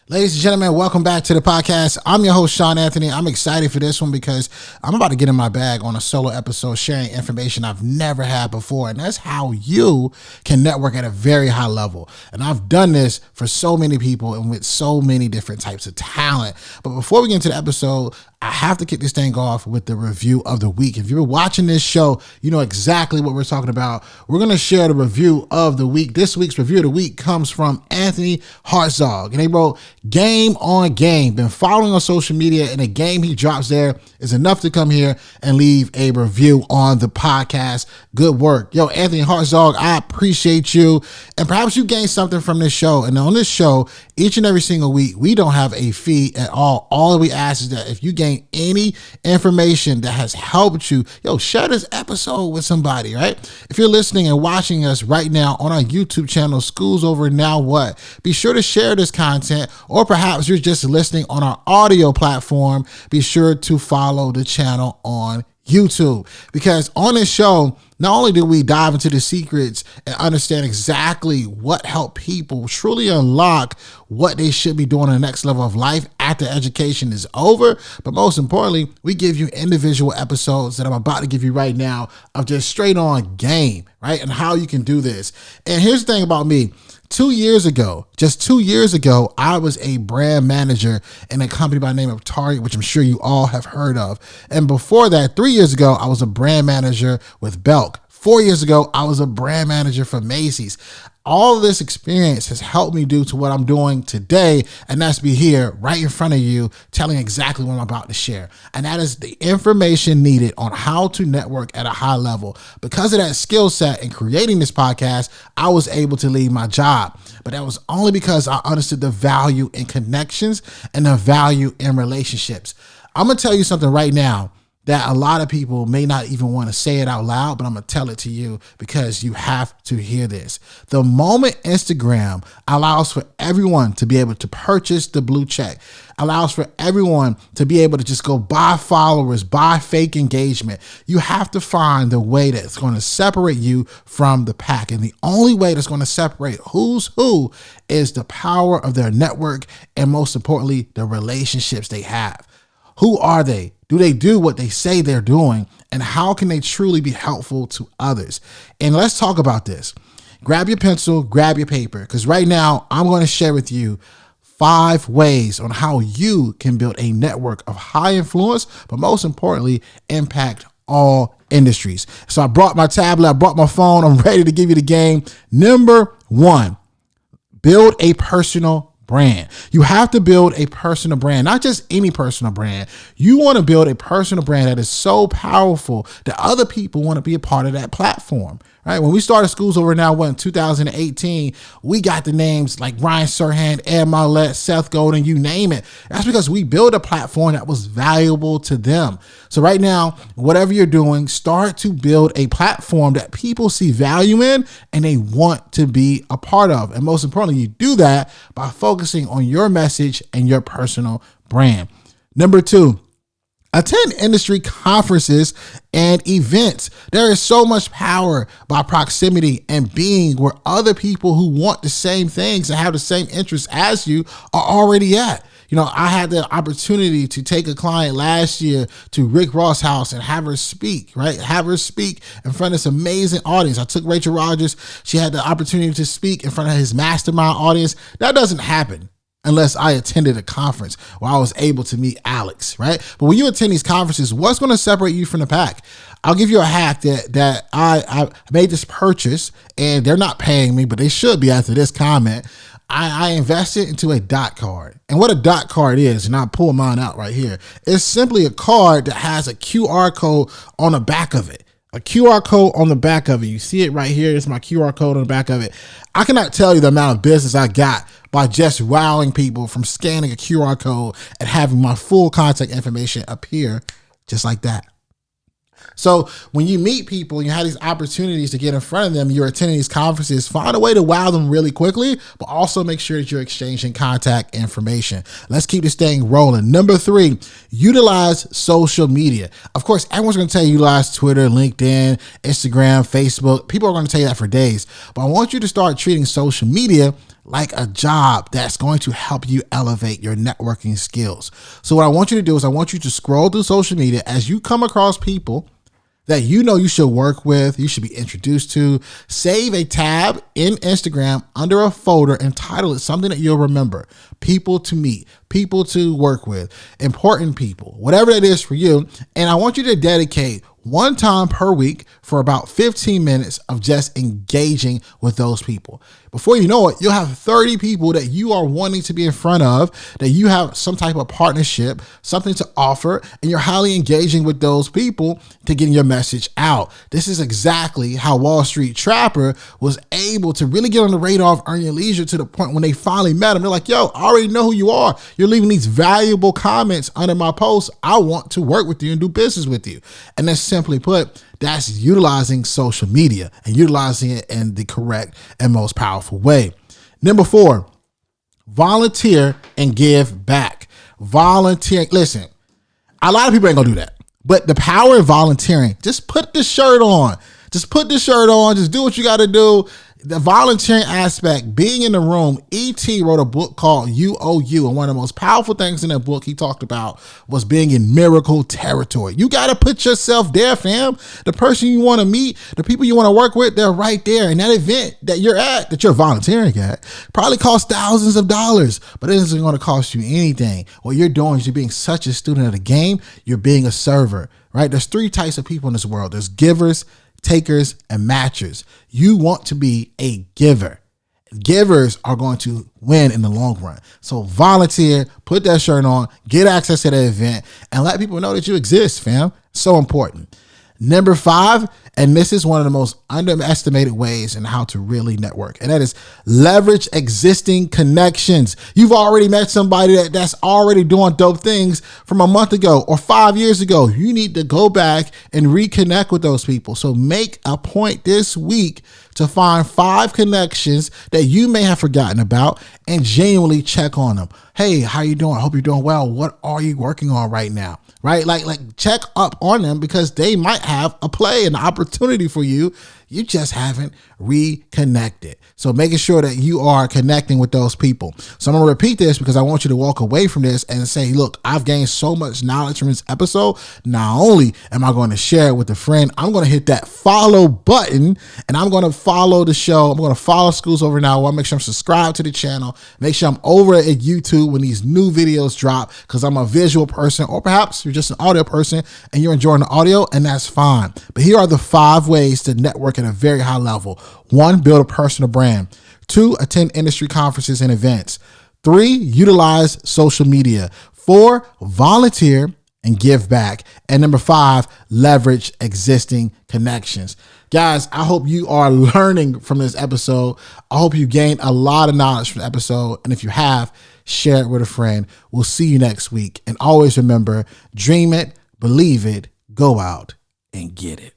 Ladies and gentlemen, welcome back to the podcast. I'm your host, Shawn Anthony. I'm excited for this one because I'm about to get in my bag on a solo episode sharing information I've never had before, and that's how you can network at a very high level. And I've done this for so many people and with so many different types of talent. But before we get into the episode, I have to kick this thing off with the review of the week. If you're watching this show, you know exactly what we're talking about. We're going to share the review of the week. This week's review of the week comes from Anthony Hartzog, and they wrote, "Game on game. Been following on social media, and the game he drops there is enough to come here and leave a review on the podcast. Good work." Yo, Anthony Hartzog, I appreciate you. And perhaps you gained something from this show. And on this show, each and every single week, we don't have a fee at all. All we ask is that if you gain any information that has helped you, share this episode with somebody, right? If you're listening and watching us right now on our YouTube channel, School's Over Now What, be sure to share this content, or perhaps you're just listening on our audio platform, be sure to follow the channel on YouTube, because on this show, not only do we dive into the secrets and understand exactly what helped people truly unlock what they should be doing in the next level of life after education is over, but most importantly, we give you individual episodes that I'm about to give you right now of just straight on game, right? And how you can do this. And here's the thing about me. 2 years ago, just 2 years ago, I was a brand manager in a company by the name of Target, which I'm sure you all have heard of. And before that, 3 years ago, I was a brand manager with Belk. 4 years ago, I was a brand manager for Macy's. All of this experience has helped me do to what I'm doing today, and that's be here right in front of you telling exactly what I'm about to share. And that is the information needed on how to network at a high level. Because of that skill set in creating this podcast, I was able to leave my job. But that was only because I understood the value in connections and the value in relationships. I'm going to tell you something right now that a lot of people may not even want to say it out loud, but I'm going to tell it to you because you have to hear this. The moment Instagram allows for everyone to be able to purchase the blue check, allows for everyone to be able to just go buy followers, buy fake engagement, you have to find the way that's going to separate you from the pack. And the only way that's going to separate who's who is the power of their network, and most importantly, the relationships they have. Who are they? Do they do what they say they're doing? And how can they truly be helpful to others? And let's talk about this. Grab your pencil, grab your paper, because right now I'm going to share with you 5 ways on how you can build a network of high influence, but most importantly, impact all industries. So I brought my tablet, I brought my phone, I'm ready to give you the game. Number 1, build a personal brand. You have to build a personal brand, not just any personal brand. You want to build a personal brand that is so powerful that other people want to be a part of that platform, right? When we started Schools Over Now in 2018, we got the names like Ryan Serhant, Ed Milet, Seth, Godin, you name it. That's because we built a platform that was valuable to them. So right now, whatever you're doing, start to build a platform that people see value in and they want to be a part of. And most importantly, you do that by focusing on your message and your personal brand. Number 2, attend industry conferences and events. There is so much power by proximity and being where other people who want the same things and have the same interests as you are already at. I had the opportunity to take a client last year to Rick Ross' house and have her speak, right? Have her speak in front of this amazing audience. I took Rachel Rogers. She had the opportunity to speak in front of his mastermind audience. That doesn't happen unless I attended a conference where I was able to meet Alex, right? But when you attend these conferences, what's going to separate you from the pack? I'll give you a hack that I made this purchase, and they're not paying me, but they should be after this comment. I invested into a dot card. And what a dot card is, and I'll pull mine out right here, it's simply a card that has a QR code on the back of it. A QR code on the back of it. You see it right here. It's my QR code on the back of it. I cannot tell you the amount of business I got by just wowing people from scanning a QR code and having my full contact information appear just like that. So when you meet people and you have these opportunities to get in front of them, you're attending these conferences, find a way to wow them really quickly, but also make sure that you're exchanging contact information. Let's keep this thing rolling. Number 3, utilize social media. Of course, everyone's going to tell you utilize Twitter, LinkedIn, Instagram, Facebook. People are going to tell you that for days, but I want you to start treating social media like a job that's going to help you elevate your networking skills. So what I want you to do is I want you to scroll through social media as you come across people that you know you should work with, you should be introduced to. Save a tab in Instagram under a folder and title it something that you'll remember. People to meet, people to work with, important people, whatever that is for you. And I want you to dedicate one time per week for about 15 minutes of just engaging with those people. Before you know it, you'll have 30 people that you are wanting to be in front of, that you have some type of partnership, something to offer, and you're highly engaging with those people to getting your message out. This is exactly how Wall Street Trapper was able to really get on the radar of Earn Your Leisure to the point when they finally met him. They're like, yo, I already know who you are. You're leaving these valuable comments under my posts. I want to work with you and do business with you. And that's simply put, that's utilizing social media and utilizing it in the correct and most powerful way. Number 4, volunteer and give back. Volunteering. Listen, a lot of people ain't gonna do that, but the power of volunteering, just put the shirt on. Just put the shirt on. Just do what you got to do. The volunteering aspect, being in the room. E.T. wrote a book called You Owe You. And one of the most powerful things in that book he talked about was being in miracle territory. You got to put yourself there, fam. The person you want to meet, the people you want to work with, they're right there. And that event that you're at, that you're volunteering at, probably costs thousands of dollars, but it isn't going to cost you anything. What you're doing is you're being such a student of the game. You're being a server, right? There's 3 types of people in this world. There's givers, takers, and matchers. You want to be a giver. Givers are going to win in the long run. So volunteer, put that shirt on, get access to that event, and let people know that you exist, fam. So important. Number 5, and this is one of the most underestimated ways in how to really network, and that is leverage existing connections. You've already met somebody that's already doing dope things from a month ago or 5 years ago. You need to go back and reconnect with those people. So make a point this week to find 5 connections that you may have forgotten about and genuinely check on them. Hey, how you doing? I hope you're doing well. What are you working on right now? Right? Like check up on them because they might have a play and an opportunity for you. You just haven't reconnected. So making sure that you are connecting with those people. So I'm going to repeat this because I want you to walk away from this and say, look, I've gained so much knowledge from this episode. Not only am I going to share it with a friend, I'm going to hit that follow button and I'm going to follow the show. I'm going to follow Schools Over Now. I want to make sure I'm subscribed to the channel. Make sure I'm over at YouTube when these new videos drop because I'm a visual person, or perhaps you're just an audio person and you're enjoying the audio, and that's fine. But here are the 5 ways to network at a very high level. 1, build a personal brand. 2, attend industry conferences and events. 3, utilize social media. 4, volunteer and give back. And number 5, leverage existing connections. Guys, I hope you are learning from this episode. I hope you gained a lot of knowledge from the episode. And if you have, share it with a friend. We'll see you next week. And always remember, dream it, believe it, go out and get it.